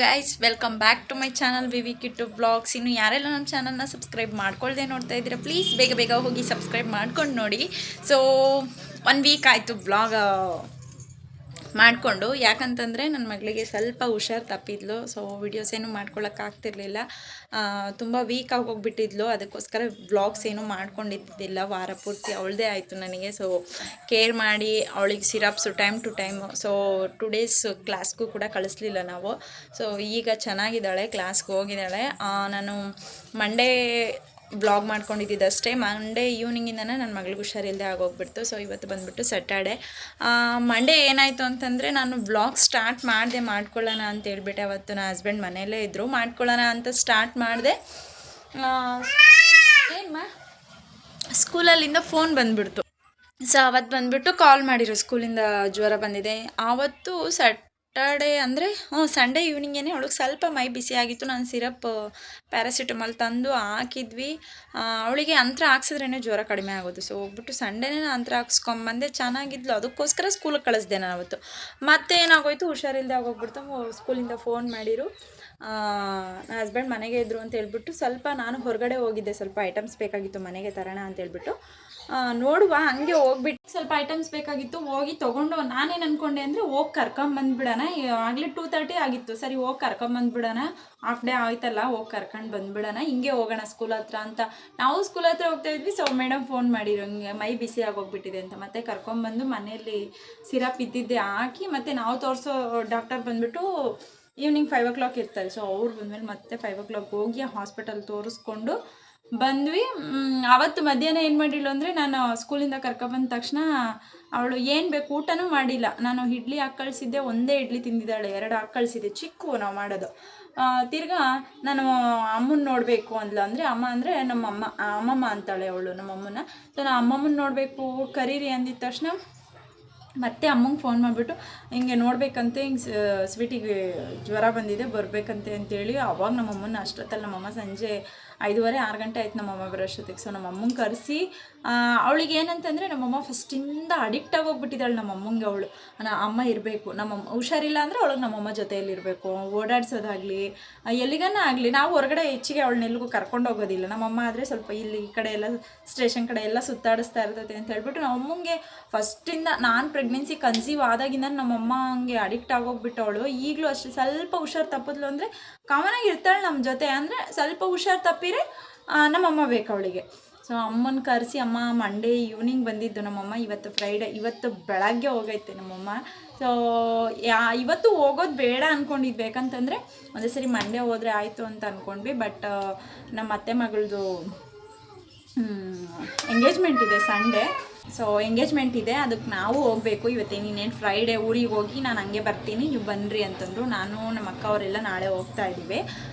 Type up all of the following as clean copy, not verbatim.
Guys welcome back to my channel VV Kittu blogs. ಇನ್ನು ಯಾರೆಲ್ಲ ನಮ್ಮ ಚಾನಲ್ನ ಸಬ್ಸ್ಕ್ರೈಬ್ ಮಾಡ್ಕೊಳ್ದೆ ನೋಡ್ತಾ ಇದ್ದೀರಾ, ಪ್ಲೀಸ್ ಬೇಗ ಬೇಗ ಹೋಗಿ ಸಬ್ಸ್ಕ್ರೈಬ್ ಮಾಡ್ಕೊಂಡು ನೋಡಿ. ಸೊ 1 ವೀಕ್ ಆಯಿತು ಬ್ಲಾಗ್ ಮಾಡಿಕೊಂಡು, ಯಾಕಂತಂದರೆ ನನ್ನ ಮಗಳಿಗೆ ಸ್ವಲ್ಪ ಹುಷಾರು ತಪ್ಪಿದ್ಲು. ಸೊ ವಿಡಿಯೋಸ್ ಏನು ಮಾಡ್ಕೊಳ್ಳೋಕ್ಕಾಗ್ತಿರ್ಲಿಲ್ಲ, ತುಂಬ ವೀಕ್ ಆಗೋಗ್ಬಿಟ್ಟಿದ್ಲು. ಅದಕ್ಕೋಸ್ಕರ ವ್ಲಾಗ್ಸ್ ಏನೂ ಮಾಡ್ಕೊಂಡಿದ್ದಿಲ್ಲ ವಾರ ಪೂರ್ತಿ. ಅವಳದೇ ಆಯಿತು ನನಗೆ. ಸೊ ಕೇರ್ ಮಾಡಿ ಅವಳಿಗೆ syrups time to time. So 2 days ಕ್ಲಾಸ್ಗೂ ಕೂಡ ಕಳಿಸ್ಲಿಲ್ಲ ನಾವು. ಸೊ ಈಗ ಚೆನ್ನಾಗಿದ್ದಾಳೆ, ಕ್ಲಾಸ್ಗೆ ಹೋಗಿದ್ದಾಳೆ. ನಾನು ಮಂಡೇ ಬ್ಲಾಗ್ ಮಾಡ್ಕೊಂಡಿದ್ದಷ್ಟೇ. ಮಂಡೇ ಈವ್ನಿಂಗಿಂದನೇ ನನ್ನ ಮಗಳಿಗೆ ಹುಷಾರಿಲ್ಲದೆ ಆಗೋಗ್ಬಿಡ್ತು. ಸೊ ಇವತ್ತು ಬಂದುಬಿಟ್ಟು ಸ್ಯಾಟರ್ಡೆ. ಮಂಡೇ ಏನಾಯಿತು ಅಂತಂದರೆ, ನಾನು ಬ್ಲಾಗ್ ಸ್ಟಾರ್ಟ್ ಮಾಡಿದೆ ಮಾಡ್ಕೊಳ್ಳೋಣ ಅಂತ ಹೇಳ್ಬಿಟ್ಟೆ. ಅವತ್ತು ನನ್ನ ಹಸ್ಬೆಂಡ್ ಮನೆಯಲ್ಲೇ ಇದ್ದರು. ಮಾಡ್ಕೊಳ್ಳೋಣ ಅಂತ ಸ್ಟಾರ್ಟ್ ಮಾಡಿದೆ. ಏನ್ಮ ಸ್ಕೂಲಲ್ಲಿಂದ ಫೋನ್ ಬಂದುಬಿಡ್ತು. ಸೊ ಅವತ್ತು ಬಂದುಬಿಟ್ಟು ಕಾಲ್ ಮಾಡಿರು, ಸ್ಕೂಲಿಂದ ಜ್ವರ ಬಂದಿದೆ. ಆವತ್ತು ಸ್ಯಾಟರ್ಡೆ ಅಂದರೆ ಸಂಡೇ ಈವ್ನಿಂಗೇ ಅವಳಿಗೆ ಸ್ವಲ್ಪ ಮೈ ಬಿಸಿ ಆಗಿತ್ತು. ನಾನು ಸಿರಪ್ ಪ್ಯಾರಾಸಿಟಮಾಲ್ ತಂದು ಹಾಕಿದ್ವಿ. ಅವಳಿಗೆ ಅಂತ್ರ ಹಾಕ್ಸಿದ್ರೇ ಜ್ವರ ಕಡಿಮೆ ಆಗೋದು. ಸೊ ಹೋಗ್ಬಿಟ್ಟು ಸಂಡೇನೇ ಅಂತ್ರ ಹಾಕ್ಸ್ಕೊಂಬಂದೆ. ಚೆನ್ನಾಗಿದ್ಲು, ಅದಕ್ಕೋಸ್ಕರ ಸ್ಕೂಲಿಗೆ ಕಳಿಸ್ದೆ ನಾನು ಅವತ್ತು. ಮತ್ತೆ ಏನಾಗೋಯ್ತು, ಹುಷಾರಿಲ್ಲದೆ ಆಗೋಗ್ಬಿಡ್ತು. ಸ್ಕೂಲಿಂದ ಫೋನ್ ಮಾಡಿರು, ನನ್ನ ಹಸ್ಬೆಂಡ್ ಮನೆಗೆ ಇದ್ದರು ಅಂತ ಹೇಳ್ಬಿಟ್ಟು ಸ್ವಲ್ಪ ನಾನು ಹೊರಗಡೆ ಹೋಗಿದ್ದೆ. ಸ್ವಲ್ಪ ಐಟಮ್ಸ್ ಬೇಕಾಗಿತ್ತು ಮನೆಗೆ ತರೋಣ ಅಂತ ಹೇಳ್ಬಿಟ್ಟು. ನೋಡುವ ಹಂಗೆ ಹೋಗ್ಬಿಟ್ಟು ಸ್ವಲ್ಪ ಐಟಮ್ಸ್ ಬೇಕಾಗಿತ್ತು, ಹೋಗಿ ತೊಗೊಂಡು ನಾನೇನು ಅಂದ್ಕೊಂಡೆ ಅಂದರೆ ಹೋಗಿ ಕರ್ಕೊಂಬಂದ್ಬಿಡೋಣ. ಆಗಲೇ 2:30 ಆಗಿತ್ತು. ಸರಿ ಹೋಗಿ ಕರ್ಕೊಂಬಂದ್ಬಿಡೋಣ, ಹಾಫ್ ಡೇ ಆಯ್ತಲ್ಲ, ಹೋಗಿ ಕರ್ಕೊಂಡು ಬಂದುಬಿಡೋಣ, ಹಿಂಗೆ ಹೋಗೋಣ ಸ್ಕೂಲ್ ಹತ್ರ ಅಂತ. ನಾವು ಸ್ಕೂಲ್ ಹತ್ರ ಹೋಗ್ತಾ ಇದ್ವಿ. ಸೊ ಮೇಡಮ್ ಫೋನ್ ಮಾಡಿರೋ, ಹಿಂಗೆ ಮೈ ಬಿಸಿ ಆಗೋಗ್ಬಿಟ್ಟಿದೆ ಅಂತ. ಮತ್ತೆ ಕರ್ಕೊಂಬಂದು ಮನೆಯಲ್ಲಿ ಸಿರಪ್ ಇದ್ದಿದ್ದೆ ಹಾಕಿ, ಮತ್ತು ನಾವು ತೋರಿಸೋ ಡಾಕ್ಟರ್ ಬಂದುಬಿಟ್ಟು ಈವ್ನಿಂಗ್ 5 o'clock ಇರ್ತಾರೆ. ಸೊ ಅವ್ರು ಬಂದಮೇಲೆ ಮತ್ತೆ 5 o'clock ಹೋಗಿ ಹಾಸ್ಪಿಟಲ್ ತೋರಿಸ್ಕೊಂಡು ಬಂದ್ವಿ. ಅವತ್ತು ಮಧ್ಯಾಹ್ನ ಏನು ಮಾಡಿಲ್ಲ ಅಂದರೆ, ನಾನು ಸ್ಕೂಲಿಂದ ಕರ್ಕೊಬಂದ ತಕ್ಷಣ ಅವಳು ಏನು ಬೇಕು ಊಟನೂ ಮಾಡಿಲ್ಲ. ನಾನು ಇಡ್ಲಿ ಹಾಕಿ ಕಳಿಸಿದ್ದೆ, ಒಂದೇ ಇಡ್ಲಿ ತಿಂದಿದ್ದಾಳೆ. 2 ಹಾಕಿ ಕಳಿಸಿದ್ದೆ, ಚಿಕ್ಕವು ನಾವು ಮಾಡೋದು. ತಿರ್ಗಾ ನಾನು ಅಮ್ಮನ ನೋಡಬೇಕು ಅಂದ್ಲು. ಅಂದರೆ ಅಮ್ಮ ಅಂದರೆ ಅಮ್ಮಮ್ಮ ಅಂತಾಳೆ ಅವಳು ನಮ್ಮಮ್ಮನ. ಸೊ ನಾನು ಅಮ್ಮಮ್ಮನ ನೋಡಬೇಕು, ಕರೀರಿ ಅಂದಿದ ತಕ್ಷಣ ಮತ್ತೆ ಅಮ್ಮಂಗೆ ಫೋನ್ ಮಾಡಿಬಿಟ್ಟು ಹಿಂಗೆ ನೋಡಬೇಕಂತೆ, ಹಿಂಗೆ ಸ್ವೀಟಿಗೆ ಜ್ವರ ಬಂದಿದೆ ಬರಬೇಕಂತೆ ಅಂತೇಳಿ. ಅವಾಗ ನಮ್ಮಮ್ಮನ ಅಷ್ಟೊತ್ತಲ್ಲಿ ನಮ್ಮಮ್ಮ ಸಂಜೆ 5:30 6 ಗಂಟೆ ಆಯ್ತು ನಮ್ಮಮ್ಮ ಬರೋಷ್ಟೊತ್ತಿಗೆ. ಸೊ ನಮ್ಮಮ್ಮಂಗೆ ಕರೆಸಿ, ಅವಳಿಗೆ ಏನಂತಂದರೆ ನಮ್ಮಮ್ಮ ಫಸ್ಟಿಂದ ಅಡಿಕ್ಟ್ ಆಗೋಗ್ಬಿಟ್ಟಿದ್ದಾಳೆ ನಮ್ಮಮ್ಮಂಗೆ. ಅವಳು ಅಮ್ಮ ಇರಬೇಕು, ನಮ್ಮಮ್ಮ ಹುಷಾರಿಲ್ಲ ಅಂದರೆ ಅವಳಿಗೆ ನಮ್ಮಮ್ಮ ಜೊತೆಯಲ್ಲಿರಬೇಕು. ಓಡಾಡ್ಸೋದಾಗಲಿ ಎಲ್ಲಿಗನ್ನ ಆಗಲಿ, ನಾವು ಹೊರಗಡೆ ಹೆಚ್ಚಿಗೆ ಅವಳನ್ನ ಎಲ್ಲಿಗೂ ಕರ್ಕೊಂಡು ಹೋಗೋದಿಲ್ಲ. ನಮ್ಮಮ್ಮ ಆದರೆ ಸ್ವಲ್ಪ ಇಲ್ಲಿ ಈ ಕಡೆ ಎಲ್ಲ ಸ್ಟೇಷನ್ ಕಡೆ ಎಲ್ಲ ಸುತ್ತಾಡಿಸ್ತಾ ಇರ್ತೈತೆ ಅಂತ ಹೇಳ್ಬಿಟ್ಟು ನಮ್ಮಮ್ಮಂಗೆ ಫಸ್ಟಿಂದ, ನಾನು ಪ್ರೆಗ್ನೆನ್ಸಿ ಕನ್ಸೀವ್ ಆದಾಗಿಂದ ನಮ್ಮಮ್ಮ ಹಂಗೆ ಅಡಿಕ್ಟ್ ಆಗೋಗ್ಬಿಟ್ಟವಳು. ಈಗಲೂ ಅಷ್ಟೇ, ಸ್ವಲ್ಪ ಹುಷಾರು ತಪ್ಪಿದ್ಲು ಅಂದರೆ ಕಾಮನಾಗಿ ಇರ್ತಾಳೆ ನಮ್ಮ ಜೊತೆ. ಅಂದರೆ ಸ್ವಲ್ಪ ಹುಷಾರು ತಪ್ಪಿರೆ ನಮ್ಮಮ್ಮ ಬೇಕು ಅವಳಿಗೆ. ಸೊ ಅಮ್ಮನ ಕರೆಸಿ, ಅಮ್ಮ ಮಂಡೇ ಈವ್ನಿಂಗ್ ಬಂದಿದ್ದು ನಮ್ಮಮ್ಮ. ಇವತ್ತು ಫ್ರೈಡೇ, ಇವತ್ತು ಬೆಳಗ್ಗೆ ಹೋಗೈತೆ ನಮ್ಮಮ್ಮ. ಸೊ ಇವತ್ತು ಹೋಗೋದು ಬೇಡ ಅಂದ್ಕೊಂಡಿದ್ದು. ಬೇಕಂತಂದರೆ ಒಂದೇ ಸರಿ ಮಂಡೇ ಹೋದರೆ ಆಯಿತು ಅಂತ ಅಂದ್ಕೊಂಡ್ವಿ. ಬಟ್ ನಮ್ಮ ಅತ್ತೆ ಮಗಳದು ಎಂಗೇಜ್ಮೆಂಟ್ ಇದೆ ಸಂಡೇ. ಸೊ ಎಂಗೇಜ್ಮೆಂಟ್ ಇದೆ, ಅದಕ್ಕೆ ನಾವು ಹೋಗಬೇಕು. ಇವತ್ತೇನೇನು ಫ್ರೈಡೇ ಊರಿಗೆ ಹೋಗಿ ನಾನು ಹಂಗೆ ಬರ್ತೀನಿ, ನೀವು ಬನ್ನಿರಿ ಅಂತಂದರು. ನಾನು ನಮ್ಮ ಅಕ್ಕ ಅವರೆಲ್ಲ ನಾಳೆ ಹೋಗ್ತಾ ಇದ್ದೀವಿ.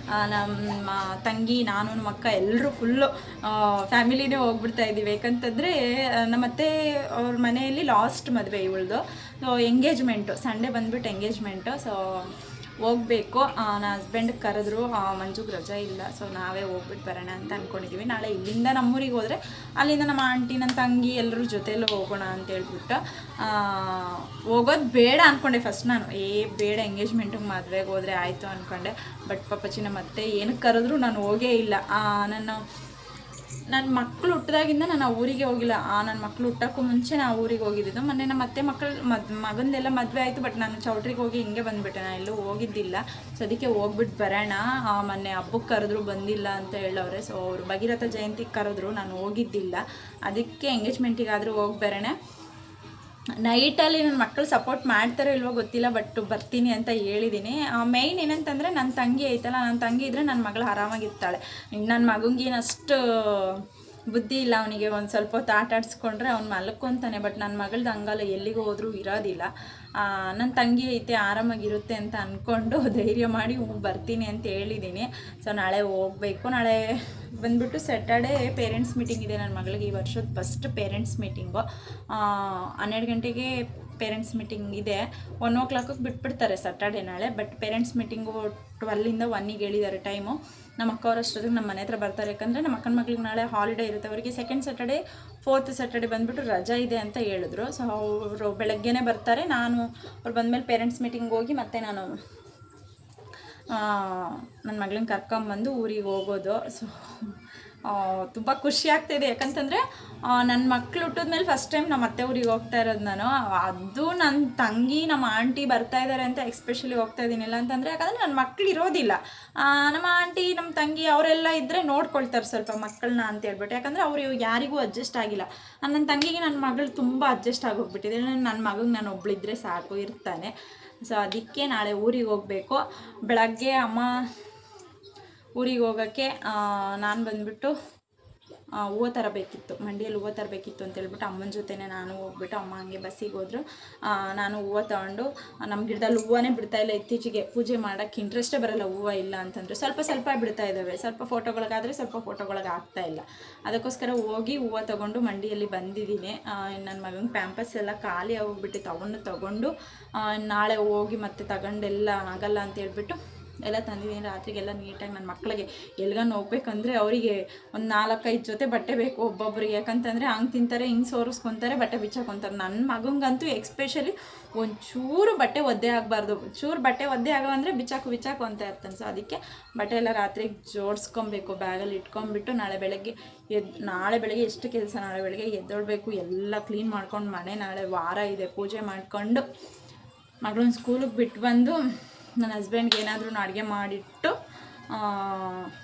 ನಮ್ಮ ತಂಗಿ, ನಾನು, ನಮ್ಮ ಅಕ್ಕ ಎಲ್ಲರೂ ಫುಲ್ಲು ಫ್ಯಾಮಿಲಿನೇ ಹೋಗ್ಬಿಡ್ತಾ ಇದ್ದೀವಿ. ಯಾಕಂತಂದರೆ ನಮ್ಮತ್ತೆ ಅವ್ರ ಮನೆಯಲ್ಲಿ ಲಾಸ್ಟ್ ಮದುವೆ ಇವಳ್ದು. ಸೊ ಎಂಗೇಜ್ಮೆಂಟು ಸಂಡೇ ಬಂದುಬಿಟ್ಟು ಎಂಗೇಜ್ಮೆಂಟು. ಸೊ ಹೋಗಬೇಕು. ನನ್ನ ಹಸ್ಬೆಂಡ್ ಕರೆದ್ರು, ಮಂಜುಗೆ ರಜಾ ಇಲ್ಲ. ಸೊ ನಾವೇ ಹೋಗ್ಬಿಟ್ಟು ಬರೋಣ ಅಂತ ಅಂದ್ಕೊಂಡಿದ್ದೀವಿ. ನಾಳೆ ಇಲ್ಲಿಂದ ನಮ್ಮೂರಿಗೆ ಹೋದರೆ ಅಲ್ಲಿಂದ ನಮ್ಮ ಆಂಟಿ, ನನ್ನ ತಂಗಿ ಎಲ್ಲರೂ ಜೊತೆಯಲ್ಲೂ ಹೋಗೋಣ ಅಂತ ಹೇಳ್ಬಿಟ್ಟು ಹೋಗೋದು ಬೇಡ ಅಂದ್ಕೊಂಡೆ ಫಸ್ಟ್ ನಾನು. ಬೇಡ, ಎಂಗೇಜ್ಮೆಂಟಿಗೆ ಮದುವೆಗೆ ಹೋದರೆ ಆಯಿತು ಅಂದ್ಕೊಂಡೆ. ಬಟ್ ಪಾಪಚ್ಚಿ ನಮ್ಮ ಅತ್ತೆ ಏನಕ್ಕೆ ಕರೆದ್ರು ನಾನು ಹೋಗೇ ಇಲ್ಲ. ನನ್ನ ಮಕ್ಕಳು ಹುಟ್ಟಿದಾಗಿಂದ ನಾನು ಆ ಊರಿಗೆ ಹೋಗಿಲ್ಲ. ನನ್ನ ಮಕ್ಕಳು ಹುಟ್ಟೋಕ್ಕೂ ಮುಂಚೆ ನಾವು ಊರಿಗೆ ಹೋಗಿದ್ದು. ಮೊನ್ನೆ ನಮ್ಮ ಅತ್ತೆ ಮಗಂದೆಲ್ಲ ಮದುವೆ ಆಯಿತು. ಬಟ್ ನಾನು ಚೌಟ್ರಿಗೆ ಹೋಗಿ ಹಿಂಗೆ ಬಂದುಬಿಟ್ಟೆ, ನಾನು ಎಲ್ಲೂ ಹೋಗಿದ್ದಿಲ್ಲ. ಸೊ ಅದಕ್ಕೆ ಹೋಗ್ಬಿಟ್ಟು ಬರೋಣ. ಮೊನ್ನೆ ಹಬ್ಬಕ್ಕೆ ಕರೆದ್ರು, ಬಂದಿಲ್ಲ ಅಂತ ಹೇಳವ್ರೆ. ಸೊ ಅವರು ಭಗೀರಥ ಜಯಂತಿಗೆ ಕರೆದ್ರು, ನಾನು ಹೋಗಿದ್ದಿಲ್ಲ. ಅದಕ್ಕೆ ಎಂಗೇಜ್ಮೆಂಟಿಗಾದರೂ ಹೋಗಿ ಬರೋಣ. ನೈಟಲ್ಲಿ ನನ್ನ ಮಕ್ಕಳು ಸಪೋರ್ಟ್ ಮಾಡ್ತಾರೋ ಇಲ್ವೋ ಗೊತ್ತಿಲ್ಲ, ಬಟ್ ಬರ್ತೀನಿ ಅಂತ ಹೇಳಿದ್ದೀನಿ. ಮೇಯ್ನ್ ಏನಂತಂದರೆ ನನ್ನ ತಂಗಿ ಐತಲ್ಲ, ನನ್ನ ತಂಗಿ ಇದ್ದರೆ ನನ್ನ ಮಗಳು ಆರಾಮಾಗಿರ್ತಾಳೆ. ನನ್ನ ಮಗಂಗೇನಷ್ಟು ಬುದ್ಧಿ ಇಲ್ಲ, ಅವನಿಗೆ ಒಂದು ಸ್ವಲ್ಪ ಹೊತ್ತು ಆಟ ಆಡಿಸ್ಕೊಂಡ್ರೆ ಅವ್ನು ಮಲ್ಕೊಂತಾನೆ. ಬಟ್ ನನ್ನ ಮಗಳದ್ದು ಹಂಗಲ್ಲ, ಎಲ್ಲಿಗೆ ಹೋದರೂ ಇರೋದಿಲ್ಲ. ನನ್ನ ತಂಗಿ ಐತೆ, ಆರಾಮಾಗಿರುತ್ತೆ ಅಂತ ಅಂದ್ಕೊಂಡು ಧೈರ್ಯ ಮಾಡಿ ಬರ್ತೀನಿ ಅಂತ ಹೇಳಿದ್ದೀನಿ. ಸೊ ನಾಳೆ ಹೋಗಬೇಕು. ನಾಳೆ ಬಂದುಬಿಟ್ಟು ಸ್ಯಾಟರ್ಡೇ ಪೇರೆಂಟ್ಸ್ ಮೀಟಿಂಗ್ ಇದೆ ನನ್ನ ಮಗಳಿಗೆ. ಈ ವರ್ಷದ ಫಸ್ಟ್ ಪೇರೆಂಟ್ಸ್ ಮೀಟಿಂಗು 12 ಗಂಟೆಗೆ ಪೇರೆಂಟ್ಸ್ ಮೀಟಿಂಗ್ ಇದೆ. 1 o'clock ಬಿಟ್ಬಿಡ್ತಾರೆ ಸ್ಯಾಟರ್ಡೆ ನಾಳೆ. ಬಟ್ ಪೇರೆಂಟ್ಸ್ ಮೀಟಿಂಗು 12ಇಂದ 1ಗೆ ಹೇಳಿದ್ದಾರೆ ಟೈಮು. ನಮ್ಮ ಅಕ್ಕವ್ರು ಅಷ್ಟೊತ್ತಿಗೆ ನಮ್ಮ ಮನೆ ಹತ್ರ ಬರ್ತಾರೆ. ಯಾಕಂದರೆ ನಮ್ಮ ಅಕ್ಕನ ಮಕ್ಳಿಗೆ ನಾಳೆ ಹಾಲಿಡೇ ಇರುತ್ತೆ. ಅವರಿಗೆ 2nd ಸ್ಯಾಟರ್ಡೇ 4th ಸ್ಯಾಟರ್ಡೇ ಬಂದುಬಿಟ್ಟು ರಜಾ ಇದೆ ಅಂತ ಹೇಳಿದ್ರು. ಸೊ ಅವರು ಬೆಳಗ್ಗೆನೇ ಬರ್ತಾರೆ. ನಾನು ಅವ್ರು ಬಂದಮೇಲೆ ಪೇರೆಂಟ್ಸ್ ಮೀಟಿಂಗ್ ಹೋಗಿ ಮತ್ತೆ ನಾನು ನನ್ನ ಮಗಳನ್ನ ಕರ್ಕೊಂಬಂದು ಊರಿಗೆ ಹೋಗೋದು. ಸೊ ತುಂಬ ಖುಷಿ ಆಗ್ತಾಯಿದೆ. ಯಾಕಂತಂದರೆ ನನ್ನ ಮಕ್ಳು ಹುಟ್ಟಿದ್ಮೇಲೆ ಫಸ್ಟ್ ಟೈಮ್ ನಮ್ಮ ಅತ್ತೆ ಊರಿಗೆ ಹೋಗ್ತಾ ಇರೋದು ನಾನು. ಅದು ನನ್ನ ತಂಗಿ ನಮ್ಮ ಆಂಟಿ ಬರ್ತಾ ಇದ್ದಾರೆ ಅಂತ ಎಕ್ಸ್ಪೆಷಲಿ ಹೋಗ್ತಾ ಇದ್ದೀನಿ. ಇಲ್ಲ ಅಂತಂದರೆ ಯಾಕಂದರೆ ನನ್ನ ಮಕ್ಳು ಇರೋದಿಲ್ಲ. ನಮ್ಮ ಆಂಟಿ ನಮ್ಮ ತಂಗಿ ಅವರೆಲ್ಲ ಇದ್ದರೆ ನೋಡ್ಕೊಳ್ತಾರೆ ಸ್ವಲ್ಪ ಮಕ್ಕಳನ್ನ ಅಂತ ಹೇಳ್ಬಿಟ್ಟು. ಯಾಕಂದರೆ ಅವರು ಯಾರಿಗೂ ಅಡ್ಜಸ್ಟ್ ಆಗಿಲ್ಲ. ನನ್ನ ತಂಗಿಗೆ ನನ್ನ ಮಗಳು ತುಂಬ ಅಡ್ಜಸ್ಟ್ ಆಗೋಗ್ಬಿಟ್ಟಿದೆ. ನನ್ನ ಮಗಗೆ ನಾನು ಒಬ್ಳಿದ್ರೆ ಸಾಕು, ಇರ್ತಾನೆ. ಸೊ ಅದಕ್ಕೆ ನಾಳೆ ಊರಿಗೆ ಹೋಗಬೇಕು. ಬೆಳಗ್ಗೆ ಅಮ್ಮ ಊರಿಗೆ ಹೋಗೋಕ್ಕೆ ನಾನು ಬಂದುಬಿಟ್ಟು ಹೂವು ತರಬೇಕಿತ್ತು, ಮಂಡಿಯಲ್ಲಿ ಹೂವು ತರಬೇಕಿತ್ತು ಅಂತ ಹೇಳ್ಬಿಟ್ಟು ಅಮ್ಮನ ಜೊತೆನೇ ನಾನು ಹೋಗ್ಬಿಟ್ಟು, ಅಮ್ಮ ಹಂಗೆ ಬಸ್ಸಿಗೆ ಹೋದ್ರು. ನಾನು ಹೂವು ತೊಗೊಂಡು, ನಮ್ಮ ಗಿಡದಲ್ಲಿ ಹೂವೇ ಬಿಡ್ತಾಯಿಲ್ಲ ಇತ್ತೀಚೆಗೆ. ಪೂಜೆ ಮಾಡೋಕ್ಕೆ ಇಂಟ್ರೆಸ್ಟೇ ಬರೋಲ್ಲ ಹೂವು ಇಲ್ಲ ಅಂತಂದರೆ. ಸ್ವಲ್ಪ ಬಿಡ್ತಾ ಇದ್ದಾವೆ, ಸ್ವಲ್ಪ ಫೋಟೋಗಳಿಗಾದರೆ ಸ್ವಲ್ಪ ಫೋಟೋಗಳಿಗೆ ಆಗ್ತಾಯಿಲ್ಲ. ಅದಕ್ಕೋಸ್ಕರ ಹೋಗಿ ಹೂವು ತೊಗೊಂಡು ಮಂಡಿಯಲ್ಲಿ ಬಂದಿದ್ದೀನಿ. ನನ್ನ ಮಗನ ಪ್ಯಾಂಪಸ್ ಎಲ್ಲ ಖಾಲಿ ಆಗೋಗ್ಬಿಟ್ಟಿತ್ತು, ಅವನ್ನು ತೊಗೊಂಡು ನಾಳೆ ಹೋಗಿ ಮತ್ತೆ ತಗೊಂಡೆಲ್ಲ ಆಗಲ್ಲ ಅಂತ ಹೇಳ್ಬಿಟ್ಟು ಎಲ್ಲ ತಂದಿದ್ದೀನಿ. ರಾತ್ರಿಗೆಲ್ಲ ನೀಟಾಗಿ ನನ್ನ ಮಕ್ಕಳಿಗೆ ಎಲ್ಗನ್ನು ಹೋಗ್ಬೇಕಂದ್ರೆ ಅವರಿಗೆ ಒಂದು 4-5 ಜೊತೆ ಬಟ್ಟೆ ಬೇಕು ಒಬ್ಬೊಬ್ರಿಗೆ. ಯಾಕಂತಂದರೆ ಹಂಗೆ ತಿಂತಾರೆ, ಹಿಂಗೆ ಸೋರಿಸ್ಕೊತಾರೆ, ಬಟ್ಟೆ ಬಿಚ್ಚಾಕೊತಾರೆ. ನನ್ನ ಮಗಂಗಂತೂ ಎಕ್ಸ್ಪೆಷಲಿ ಒಂಚೂರು ಬಟ್ಟೆ ಒದ್ದೆ ಆಗಬಾರ್ದು. ಚೂರು ಬಟ್ಟೆ ಒದ್ದೆ ಆಗೋ ಅಂದರೆ ಬಿಚ್ಚಾಕು ಅಂತ ಇರ್ತಾನೆ. ಸೊ ಅದಕ್ಕೆ ಬಟ್ಟೆ ಎಲ್ಲ ರಾತ್ರಿಗೆ ಜೋಡಿಸ್ಕೊಬೇಕು, ಬ್ಯಾಗಲ್ಲಿ ಇಟ್ಕೊಂಡ್ಬಿಟ್ಟು ನಾಳೆ ಬೆಳಗ್ಗೆ ಎಷ್ಟು ಕೆಲಸ. ನಾಳೆ ಬೆಳಗ್ಗೆ ಎದ್ದೊಳ್ಬೇಕು, ಎಲ್ಲ ಕ್ಲೀನ್ ಮಾಡ್ಕೊಂಡು ಮನೆ, ನಾಳೆ ವಾರ ಇದೆ, ಪೂಜೆ ಮಾಡಿಕೊಂಡು ಮಗಳನ್ನ ಸ್ಕೂಲಿಗೆ ಬಿಟ್ಟು ಬಂದು ನನ್ನ ಹಸ್ಬೆಂಡ್ಗೆ ಏನಾದರೂ ಅಡುಗೆ ಮಾಡಿಟ್ಟು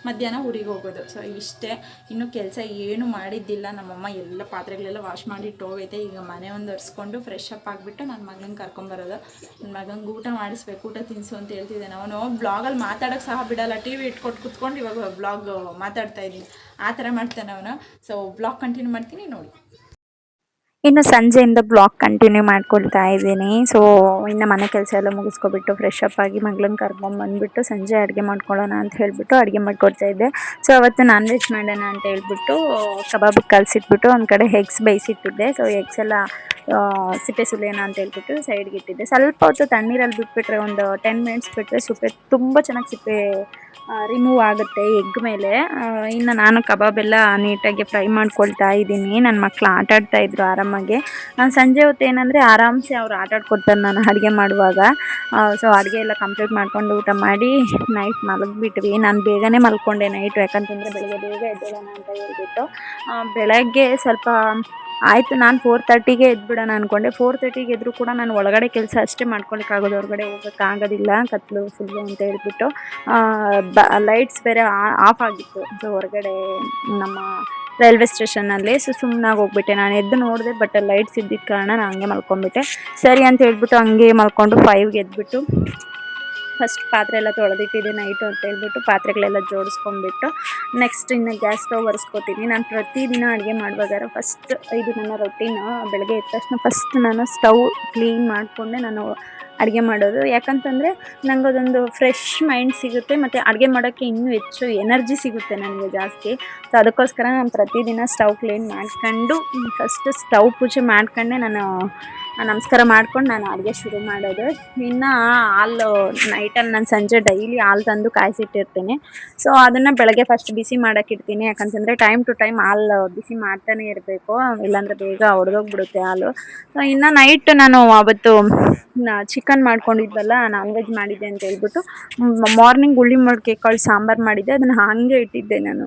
ಮಧ್ಯಾಹ್ನ ಊರಿಗೆ ಹೋಗೋದು. ಸೊ ಇಷ್ಟೇ, ಇನ್ನೂ ಕೆಲಸ ಏನು ಮಾಡಿದ್ದಿಲ್ಲ. ನಮ್ಮಮ್ಮ ಎಲ್ಲ ಪಾತ್ರೆಗಳೆಲ್ಲ ವಾಶ್ ಮಾಡಿಟ್ಟು ಹೋಗೈತೆ. ಈಗ ಮನೆ ಒಂದು ಒರೆಸ್ಕೊಂಡು ಫ್ರೆಶ್ ಅಪ್ ಆಗಿಬಿಟ್ಟು ನನ್ನ ಮಗನಿಗೆ ಕರ್ಕೊಂಬರೋದು. ನನ್ನ ಮಗನಿಗೆ ಊಟ ಮಾಡಿಸ್ಬೇಕು, ಊಟ ತಿನ್ನಿಸು ಅಂತ ಹೇಳ್ತಿದ್ದೇನೆ. ಅವನು ಬ್ಲಾಗಲ್ಲಿ ಮಾತಾಡೋಕ್ಕೆ ಸಹ ಬಿಡಲ್ಲ. ಟಿ ವಿ ಇಟ್ಕೊಟ್ಟು ಕುತ್ಕೊಂಡು ಇವಾಗ ಬ್ಲಾಗ್ ಮಾತಾಡ್ತಾ ಇದ್ದೀನಿ, ಆ ಥರ ಮಾಡ್ತಾನೆ ಅವನು. ಸೊ ಬ್ಲಾಗ್ ಕಂಟಿನ್ಯೂ ಮಾಡ್ತೀನಿ, ನೋಡಿ. ಇನ್ನು ಸಂಜೆಯಿಂದ ಬ್ಲಾಗ್ ಕಂಟಿನ್ಯೂ ಮಾಡ್ಕೊಳ್ತಾ ಇದ್ದೀನಿ. ಸೊ ಇನ್ನು ಮನೆ ಕೆಲಸ ಎಲ್ಲ ಮುಗಿಸ್ಕೊಬಿಟ್ಟು ಫ್ರೆಶ್ ಅಪ್ ಆಗಿ ಮಗಳನ್ನ ಕರ್ಕೊಂಡ್ಬಂದ್ಬಿಟ್ಟು ಸಂಜೆ ಅಡುಗೆ ಮಾಡ್ಕೊಳ್ಳೋಣ ಅಂತ ಹೇಳಿಬಿಟ್ಟು ಅಡುಗೆ ಮಾಡ್ಕೊಡ್ತಾ ಇದ್ದೆ. ಸೊ ಅವತ್ತು ನಾನ್ ವೆಜ್ ಮಾಡೋಣ ಅಂತ ಹೇಳ್ಬಿಟ್ಟು ಕಬಾಬಿಗೆ ಕಲಸಿಟ್ಬಿಟ್ಟು ಒಂದು ಕಡೆ ಎಗ್ಸ್ ಬೇಯಿಸಿಟ್ಟಿದ್ದೆ. ಸೊ ಎಗ್ಸ್ ಎಲ್ಲ ಸಿಪ್ಪೆ ಸುಲಿಯೋಣ ಅಂತ ಹೇಳ್ಬಿಟ್ಟು ಸೈಡ್ಗೆ ಇಟ್ಟಿದ್ದೆ. ಸ್ವಲ್ಪ ಹೊತ್ತು ತಣ್ಣೀರಲ್ಲಿ ಬಿಟ್ಬಿಟ್ರೆ, ಒಂದು 10 ಮಿನಿಟ್ಸ್ ಬಿಟ್ಟರೆ ತುಂಬ ಚೆನ್ನಾಗಿ ಸಿಪ್ಪೆ ರಿಮೂವ್ ಆಗುತ್ತೆ ಎಗ್ ಮೇಲೆ. ಇನ್ನು ನಾನು ಕಬಾಬೆಲ್ಲ ನೀಟಾಗಿ ಫ್ರೈ ಮಾಡ್ಕೊಳ್ತಾ ಇದ್ದೀನಿ. ನನ್ನ ಮಕ್ಕಳು ಆಟಾಡ್ತಾಯಿದ್ರು ಆರಾಮಾಗಿ. ಸಂಜೆ ಹೊತ್ತು ಏನಂದರೆ ಆರಾಮ್ಸೆ ಅವ್ರು ಆಟಾಡ್ಕೊಡ್ತಾರೆ ನಾನು ಅಡುಗೆ ಮಾಡುವಾಗ. ಸೊ ಅಡುಗೆ ಎಲ್ಲ ಕಂಪ್ಲೀಟ್ ಮಾಡ್ಕೊಂಡು ಊಟ ಮಾಡಿ ನೈಟ್ ಮಲಗಿಬಿಟ್ವಿ. ನಾನು ಬೇಗನೆ ಮಲ್ಕೊಂಡೆ ನೈಟು, ಯಾಕಂತಂದರೆ ಬೆಳಗ್ಗೆ ಬೇಗ ಎದ್ದೇಳೋಣ ಅಂತ ಹೇಳ್ಬಿಟ್ಟು. ಬೆಳಗ್ಗೆ ಸ್ವಲ್ಪ ಆಯಿತು, ನಾನು 4:30ಗೆ ಎದ್ಬಿಡೋಣ ಅಂದ್ಕೊಂಡೆ. 4:30ಗೆ ಎದ್ದರೂ ಕೂಡ ನಾನು ಒಳಗಡೆ ಕೆಲಸ ಅಷ್ಟೇ ಮಾಡ್ಕೊಳಕ್ಕಾಗೋದು, ಹೊರಗಡೆ ಹೋಗೋಕ್ಕಾಗೋದಿಲ್ಲ, ಕತ್ಲು ಫುಲ್ಲು ಅಂತ ಹೇಳ್ಬಿಟ್ಟು. ಲೈಟ್ಸ್ ಬೇರೆ ಆಫ್ ಆಗಿತ್ತು ಸೊ ಹೊರಗಡೆ ನಮ್ಮ ರೈಲ್ವೆ ಸ್ಟೇಷನ್ನಲ್ಲಿ. ಸೊ ಸುಮ್ಮನಾಗಿ ಹೋಗ್ಬಿಟ್ಟೆ. ನಾನು ಎದ್ದು ನೋಡಿದೆ, ಬಟ್ ಲೈಟ್ಸ್ ಇದ್ದಿದ್ದ ಕಾರಣ ನಾನು ಹಂಗೆ ಮಲ್ಕೊಂಡ್ಬಿಟ್ಟೆ. ಸರಿ ಅಂತ ಹೇಳ್ಬಿಟ್ಟು ಹಂಗೆ ಮಲ್ಕೊಂಡು 5ಗೆ ಎದ್ಬಿಟ್ಟು ಫಸ್ಟ್ ಪಾತ್ರೆ ಎಲ್ಲ ತೊಳೆದಿಟ್ಟಿದ್ದೆ ನೈಟು ಅಂತ ಹೇಳ್ಬಿಟ್ಟು ಪಾತ್ರೆಗಳೆಲ್ಲ ಜೋಡಿಸ್ಕೊಂಡ್ಬಿಟ್ಟು ನೆಕ್ಸ್ಟ್ ಇನ್ನು ಗ್ಯಾಸ್ ಸ್ಟವ್ ಒರೆಸ್ಕೊತೀನಿ. ನಾನು ಪ್ರತಿದಿನ ಅಡುಗೆ ಮಾಡುವಾಗ ಫಸ್ಟ್ ಇದು ನನ್ನ ರೊಟೀನು. ಬೆಳಗ್ಗೆ ಎದ್ದ ತಕ್ಷಣ ಫಸ್ಟ್ ನಾನು ಸ್ಟವ್ ಕ್ಲೀನ್ ಮಾಡಿಕೊಂಡೆ ನಾನು ಅಡುಗೆ ಮಾಡೋದು. ಯಾಕಂತಂದರೆ ನಂಗೆ ಅದೊಂದು ಫ್ರೆಶ್ ಮೈಂಡ್ ಸಿಗುತ್ತೆ, ಮತ್ತು ಅಡುಗೆ ಮಾಡೋಕ್ಕೆ ಇನ್ನೂ ಹೆಚ್ಚು ಎನರ್ಜಿ ಸಿಗುತ್ತೆ ನನಗೆ ಜಾಸ್ತಿ. ಸೊ ಅದಕ್ಕೋಸ್ಕರ ನಾನು ಪ್ರತಿದಿನ ಸ್ಟವ್ ಕ್ಲೀನ್ ಮಾಡ್ಕೊಂಡು ಫಸ್ಟ್ ಸ್ಟವ್ ಪೂಜೆ ಮಾಡ್ಕೊಂಡೆ ನಾನು ನಮಸ್ಕಾರ ಮಾಡ್ಕೊಂಡು ನಾನು ಅಡುಗೆ ಶುರು ಮಾಡೋದು. ಇನ್ನು ಹಾಲು ನೈಟಲ್ಲಿ ನಾನು ಸಂಜೆ ಡೈಲಿ ಹಾಲು ತಂದು ಕಾಯಿಸಿಟ್ಟಿರ್ತೀನಿ. ಸೊ ಅದನ್ನು ಬೆಳಗ್ಗೆ ಫಸ್ಟ್ ಬಿಸಿ ಮಾಡೋಕ್ಕಿಡ್ತೀನಿ. ಯಾಕಂತಂದರೆ ಟೈಮ್ ಟು ಟೈಮ್ ಹಾಲು ಬಿಸಿ ಮಾಡ್ತಾನೆ ಇರಬೇಕು, ಇಲ್ಲಾಂದರೆ ಬೇಗ ಒಡೆದೋಗ್ಬಿಡುತ್ತೆ ಹಾಲು. ಸೊ ಇನ್ನು ನೈಟ್ ನಾನು ಅವತ್ತು ಚಿಕನ್ ಮಾಡ್ಕೊಂಡಿದ್ವಲ್ಲ, ನಾನ್ ವೆಜ್ ಮಾಡಿದ್ದೆ ಅಂತ ಹೇಳ್ಬಿಟ್ಟು ಮಾರ್ನಿಂಗ್ ಉಳ್ಳಿ ಮೊಳಕೆ ಕಾಳು ಸಾಂಬಾರು ಮಾಡಿದ್ದೆ. ಅದನ್ನು ಹಾಗೆ ಇಟ್ಟಿದ್ದೆ ನಾನು,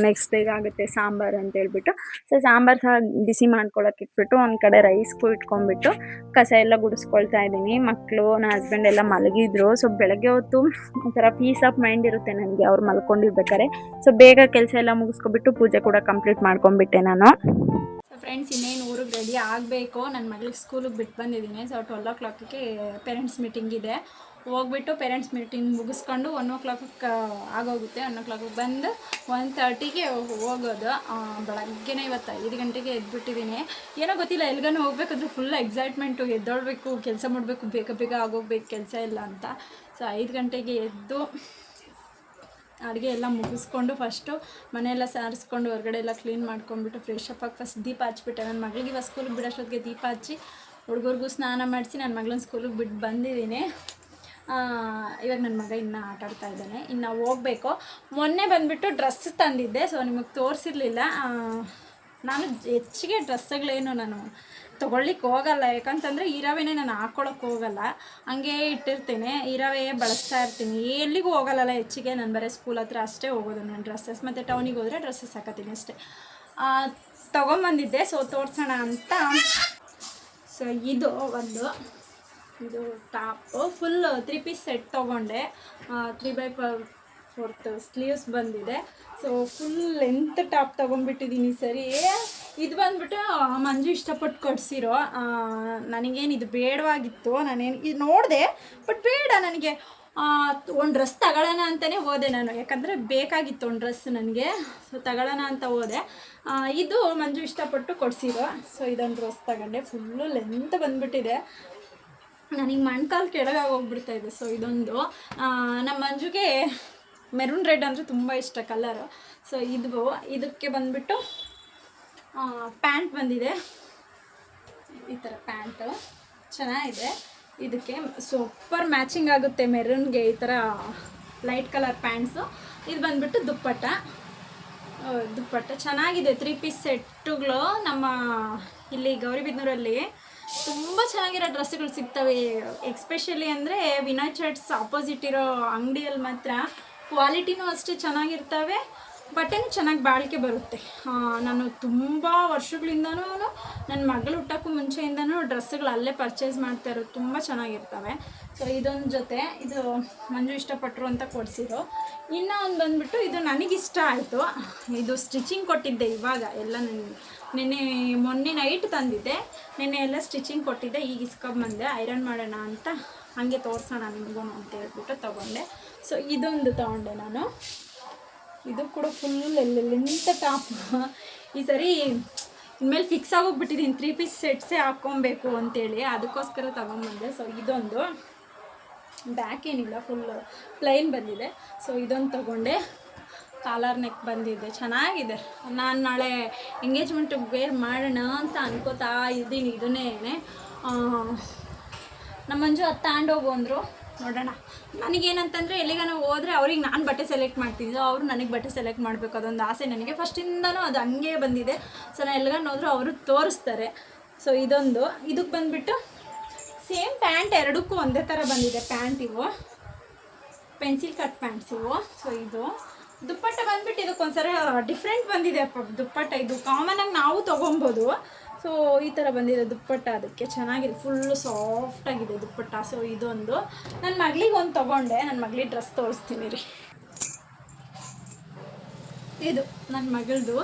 ನೆಕ್ಸ್ಟ್ ಡೇಗೆ ಆಗುತ್ತೆ ಸಾಂಬಾರು ಅಂತ ಹೇಳ್ಬಿಟ್ಟು. ಸೊ ಸಾಂಬಾರು ಸಹ ಬಿಸಿ ಮಾಡ್ಕೊಳಕ್ಕೆ ಇಟ್ಬಿಟ್ಟು ಒಂದು ಕಡೆ ರೈಸ್ಗೂ ಇಟ್ಕೊಂಡ್ಬಿಟ್ಟು ಕಸ ಎಲ್ಲ ಗುಡಿಸ್ಕೊಳ್ತಾ ಇದ್ದೀನಿ. ಮಕ್ಕಳು ನನ್ನ ಹಸ್ಬೆಂಡ್ ಎಲ್ಲ ಮಲಗಿದ್ರು. ಸೊ ಬೆಳಗ್ಗೆ ಹೊತ್ತು ಒಂಥರ ಪೀಸ್ ಆಫ್ ಮೈಂಡ್ ಇರುತ್ತೆ ನನಗೆ ಅವ್ರು ಮಲ್ಕೊಂಡಿರ್ಬೇಕಾರೆ. ಸೊ ಬೇಗ ಕೆಲಸ ಎಲ್ಲ ಮುಗಿಸ್ಕೊಬಿಟ್ಟು ಪೂಜೆ ಕೂಡ ಕಂಪ್ಲೀಟ್ ಮಾಡ್ಕೊಂಡ್ಬಿಟ್ಟೆ ನಾನು. ಸೊ ಫ್ರೆಂಡ್ಸ್, ಇನ್ನೇನು ಊರಿಗೆ ರೆಡಿ ಆಗಬೇಕು. ನನ್ನ ಮಗಳಿಗೆ ಸ್ಕೂಲಿಗೆ ಬಿಟ್ಟು ಬಂದಿದ್ದೀನಿ. ಸೊ 12 o'clockಗೆ ಪೇರೆಂಟ್ಸ್ ಮೀಟಿಂಗ್ ಇದೆ. ಹೋಗ್ಬಿಟ್ಟು ಪೇರೆಂಟ್ಸ್ ಮೀಟಿಂಗ್ ಮುಗಿಸ್ಕೊಂಡು 1 o'clock ಆಗೋಗುತ್ತೆ. 1 o'clock ಬಂದು 1:30ಗೆ ಹೋಗೋದು. ಬೆಳಗ್ಗೆನೇ ಇವತ್ತು 5 ಗಂಟೆಗೆ ಎದ್ಬಿಟ್ಟಿದ್ದೀನಿ. ಏನೋ ಗೊತ್ತಿಲ್ಲ, ಎಲ್ಗಾನು ಹೋಗ್ಬೇಕಾದ್ರೆ ಫುಲ್ ಎಕ್ಸೈಟ್ಮೆಂಟು, ಎದ್ದೊಳ್ಬೇಕು, ಕೆಲಸ ಮಾಡಬೇಕು, ಬೇಗ ಆಗೋಗ್ಬೇಕು ಕೆಲಸ ಎಲ್ಲ ಅಂತ. ಸೊ 5 ಗಂಟೆಗೆ ಎದ್ದು ಅಡುಗೆ ಎಲ್ಲ ಮುಗಿಸ್ಕೊಂಡು ಫಸ್ಟು ಮನೆಯೆಲ್ಲ ಸಾರಿಸ್ಕೊಂಡು ಹೊರಗಡೆ ಎಲ್ಲ ಕ್ಲೀನ್ ಮಾಡ್ಕೊಂಡ್ಬಿಟ್ಟು ಫ್ರೆಶ್ ಅಪ್ ಆಗಿ ಫಸ್ಟ್ ದೀಪ ಹಚ್ಬಿಟ್ಟೆ. ನನ್ನ ಮಗಳಿಗೆ ಇವಾಗ ಸ್ಕೂಲಿಗೆ ಬಿಡೋಷ್ಟೊತ್ತಿಗೆ ದೀಪ ಹಚ್ಚಿ ಹುಡುಗರಿಗೂ ಸ್ನಾನ ಮಾಡಿಸಿ ನನ್ನ ಮಗಳನ್ನ ಸ್ಕೂಲಿಗೆ ಬಿಟ್ಟು ಬಂದಿದ್ದೀನಿ. ಇವಾಗ ನನ್ನ ಮಗ ಇನ್ನೂ ಆಟಾಡ್ತಾ ಇದ್ದಾನೆ. ಇನ್ನು ಹೋಗಬೇಕು. ಮೊನ್ನೆ ಬಂದುಬಿಟ್ಟು ಡ್ರೆಸ್ ತಂದಿದ್ದೆ, ಸೊ ನಿಮಗೆ ತೋರಿಸಿರ್ಲಿಲ್ಲ. ನಾನು ಹೆಚ್ಚಿಗೆ ಡ್ರೆಸ್ಸುಗಳೇನು ನಾನು ತೊಗೊಳ್ಲಿಕ್ಕೆ ಹೋಗಲ್ಲ, ಯಾಕಂತಂದರೆ ಇರೋವೇನೆ ನಾನು ಹಾಕ್ಕೊಳಕ್ಕೆ ಹೋಗಲ್ಲ, ಹಂಗೆ ಇಟ್ಟಿರ್ತೇನೆ, ಇರೋವೇ ಬಳಸ್ತಾ ಇರ್ತೀನಿ. ಎಲ್ಲಿಗೂ ಹೋಗಲ್ಲಲ್ಲ ಹೆಚ್ಚಿಗೆ, ನಾನು ಬರೀ ಸ್ಕೂಲ್ ಹತ್ರ ಅಷ್ಟೇ ಹೋಗೋದು ನಾನು ಡ್ರೆಸ್ಸಸ್, ಮತ್ತು ಟೌನಿಗೆ ಹೋದರೆ ಡ್ರೆಸ್ಸಸ್ ಹಾಕೋತೀನಿ ಅಷ್ಟೇ. ತೊಗೊಂಬಂದಿದ್ದೆ, ಸೊ ತೋರಿಸೋಣ ಅಂತ. ಸೊ ಇದು ಟಾಪು ಫುಲ್ 3 ಪೀಸ್ ಸೆಟ್ ತೊಗೊಂಡೆ. 3/4 ಸ್ಲೀವ್ಸ್ ಬಂದಿದೆ. ಸೊ ಫುಲ್ ಲೆಂತ್ ಟಾಪ್ ತೊಗೊಂಡ್ಬಿಟ್ಟಿದ್ದೀನಿ ಸರಿ. ಇದು ಬಂದ್ಬಿಟ್ಟು ಮಂಜು ಇಷ್ಟಪಟ್ಟು ಕೊಡಿಸಿರೋ. ನನಗೇನು ಇದು ಬೇಡವಾಗಿತ್ತು, ನಾನೇನು ಇದು ನೋಡಿದೆ, ಬಟ್ ಬೇಡ ನನಗೆ. ಒಂದು ಡ್ರೆಸ್ ತಗೊಳ್ಳೋಣ ಅಂತಲೇ ಹೋದೆ ನಾನು, ಯಾಕಂದರೆ ಬೇಕಾಗಿತ್ತು ಒಂದು ಡ್ರೆಸ್ ನನಗೆ. ಸೊ ತಗೊಳ್ಳೋಣ ಅಂತ ಹೋದೆ. ಇದು ಮಂಜು ಇಷ್ಟಪಟ್ಟು ಕೊಡಿಸಿರೋ. ಸೊ ಇದೊಂದು ಡ್ರೆಸ್ ತಗೊಂಡೆ, ಫುಲ್ಲು ಲೆಂತ್ ಬಂದುಬಿಟ್ಟಿದೆ, ನನಗೆ ಮೊಣ್ಕಾಲು ಕೆಳಗಾಗಿ ಹೋಗ್ಬಿಡ್ತಾಯಿದೆ. ಸೊ ಇದೊಂದು ನಮ್ಮ ಮಂಜುಗೆ ಮೆರೂನ್ ರೆಡ್ ಅಂದರೆ ತುಂಬ ಇಷ್ಟ ಕಲರು. ಸೊ ಇದಕ್ಕೆ ಬಂದುಬಿಟ್ಟು ಪ್ಯಾಂಟ್ ಬಂದಿದೆ, ಈ ಥರ ಪ್ಯಾಂಟು ಚೆನ್ನಾಗಿದೆ. ಇದಕ್ಕೆ ಸೂಪರ್ ಮ್ಯಾಚಿಂಗ್ ಆಗುತ್ತೆ ಮೆರೂನ್ಗೆ, ಈ ಥರ ಲೈಟ್ ಕಲರ್ ಪ್ಯಾಂಟ್ಸು. ಇದು ಬಂದುಬಿಟ್ಟು ದುಪ್ಪಟ್ಟ ಚೆನ್ನಾಗಿದೆ. 3 ಪೀಸ್ ಸೆಟ್ಟುಗಳು ನಮ್ಮ ಇಲ್ಲಿ ಗೌರಿಬಿದನೂರಲ್ಲಿ ತುಂಬ ಚೆನ್ನಾಗಿರೋ ಡ್ರೆಸ್ಸುಗಳು ಸಿಗ್ತವೆ. ಎಕ್ಸ್ಪೆಷಲಿ ಅಂದರೆ ವಿನಾಯಕ್ ಶರ್ಟ್ಸ್ ಆಪೋಸಿಟ್ ಇರೋ ಅಂಗಡಿಯಲ್ಲಿ ಮಾತ್ರ ಕ್ವಾಲಿಟಿನೂ ಅಷ್ಟೇ ಚೆನ್ನಾಗಿರ್ತವೆ, ಬಟ್ಟೆನೂ ಚೆನ್ನಾಗಿ ಬಾಳಿಕೆ ಬರುತ್ತೆ. ನಾನು ತುಂಬ ವರ್ಷಗಳಿಂದನೂ ನನ್ನ ಮಗಳು ಹುಟ್ಟೋಕ್ಕೂ ಮುಂಚೆಯಿಂದನೂ ಡ್ರೆಸ್ಸುಗಳು ಅಲ್ಲೇ ಪರ್ಚೇಸ್ ಮಾಡ್ತಾ ಇರೋದು, ತುಂಬ ಚೆನ್ನಾಗಿರ್ತವೆ. ಸೊ ಇದೊಂದು ಜೊತೆ, ಇದು ಮಂಜು ಇಷ್ಟಪಟ್ಟರು ಅಂತ ಕೊಡಿಸಿದ್ರು. ಇನ್ನೂ ಒಂದು ಬಂದುಬಿಟ್ಟು ಇದು ನನಗಿಷ್ಟ ಆಯಿತು. ಇದು ಸ್ಟಿಚಿಂಗ್ ಕೊಟ್ಟಿದ್ದೆ ಇವಾಗ ಎಲ್ಲ, ಮೊನ್ನೆ ನೈಟ್ ತಂದಿದ್ದೆ, ನೆನ್ನೆ ಎಲ್ಲ ಸ್ಟಿಚಿಂಗ್ ಕೊಟ್ಟಿದ್ದೆ, ಈಗ ಇಸ್ಕೊಂಬಂದೆ. ಐರನ್ ಮಾಡೋಣ ಅಂತ ಹಾಗೆ ತೋರಿಸೋಣ ನಿಮಗೂ ಅಂತ ಹೇಳ್ಬಿಟ್ಟು ತೊಗೊಂಡೆ. ಸೊ ಇದೊಂದು ತೊಗೊಂಡೆ ನಾನು. ಇದು ಕೂಡ ಫುಲ್ ಲೆಂತ್ ಟಾಪ್. ಈ ಸರಿ ಇನ್ಮೇಲೆ ಫಿಕ್ಸ್ ಆಗೋಗ್ಬಿಟ್ಟಿದ್ದೀನಿ 3 ಪೀಸ್ ಸೆಟ್ಸೇ ಹಾಕ್ಕೊಬೇಕು ಅಂತೇಳಿ, ಅದಕ್ಕೋಸ್ಕರ ತೊಗೊಂಬಂದೆ. ಸೊ ಇದೊಂದು ಬ್ಯಾಕ್ ಏನಿಲ್ಲ, ಫುಲ್ ಪ್ಲೈನ್ ಬಂದಿದೆ. ಸೊ ಇದೊಂದು ತೊಗೊಂಡೆ, ಕಾಲರ್ ನೆಕ್ ಬಂದಿದೆ, ಚೆನ್ನಾಗಿದೆ. ನಾನು ನಾಳೆ ಎಂಗೇಜ್ಮೆಂಟಿಗೆ ವೇರ್ ಮಾಡೋಣ ಅಂತ ಅನ್ಕೋತಾ ಇದ್ದೀನಿ. ಇದನ್ನೇ ನಮ್ಮ ಮಂಜು ಅದು ತಗೊಂಡೋಗು ಅಂದರು, ನೋಡೋಣ. ನನಗೇನಂತಂದರೆ ಎಲ್ಲಿಗಾನ ಹೋದರೆ ಅವ್ರಿಗೆ ನಾನು ಬಟ್ಟೆ ಸೆಲೆಕ್ಟ್ ಮಾಡ್ತಿದ್ದೆ, ಅವರು ನನಗೆ ಬಟ್ಟೆ ಸೆಲೆಕ್ಟ್ ಮಾಡಬೇಕು, ಅದೊಂದು ಆಸೆ ನನಗೆ ಫಸ್ಟಿಂದನೂ, ಅದು ಹಂಗೆ ಬಂದಿದೆ. ಸೊ ನಾನು ಎಲ್ಲಿಗಾನ ಹೋದರೂ ಅವರು ತೋರಿಸ್ತಾರೆ. ಸೊ ಇದಕ್ಕೆ ಬಂದುಬಿಟ್ಟು ಸೇಮ್ ಪ್ಯಾಂಟ್, ಎರಡಕ್ಕೂ ಒಂದೇ ಥರ ಬಂದಿದೆ ಪ್ಯಾಂಟ್. ಇವು ಪೆನ್ಸಿಲ್ ಕಟ್ ಪ್ಯಾಂಟ್ಸ್ ಇವು. ಸೊ ಇದು ದುಪ್ಪಟ್ಟ ಬಂದುಬಿಟ್ಟು ಇದಕ್ಕೊಂದ್ಸರ ಡಿಫ್ರೆಂಟ್ ಬಂದಿದೆ ದುಪ್ಪಟ್ಟ. ಇದು ಕಾಮನಾಗಿ ನಾವು ತೊಗೊಬೋದು. ಸೊ ಈ ಥರ ಬಂದಿದೆ ದುಪ್ಪಟ್ಟ, ಅದಕ್ಕೆ ಚೆನ್ನಾಗಿದೆ, ಫುಲ್ಲು ಸಾಫ್ಟಾಗಿದೆ ದುಪ್ಪಟ್ಟ. ಸೊ ಇದೊಂದು ನನ್ನ ಮಗಳಿಗೆ ಒಂದು ತೊಗೊಂಡೆ, ನನ್ನ ಮಗಳಿಗೆ ಡ್ರೆಸ್ ತೋರಿಸ್ತೀನಿ ರೀ. ಇದು ನನ್ನ ಮಗಳದು,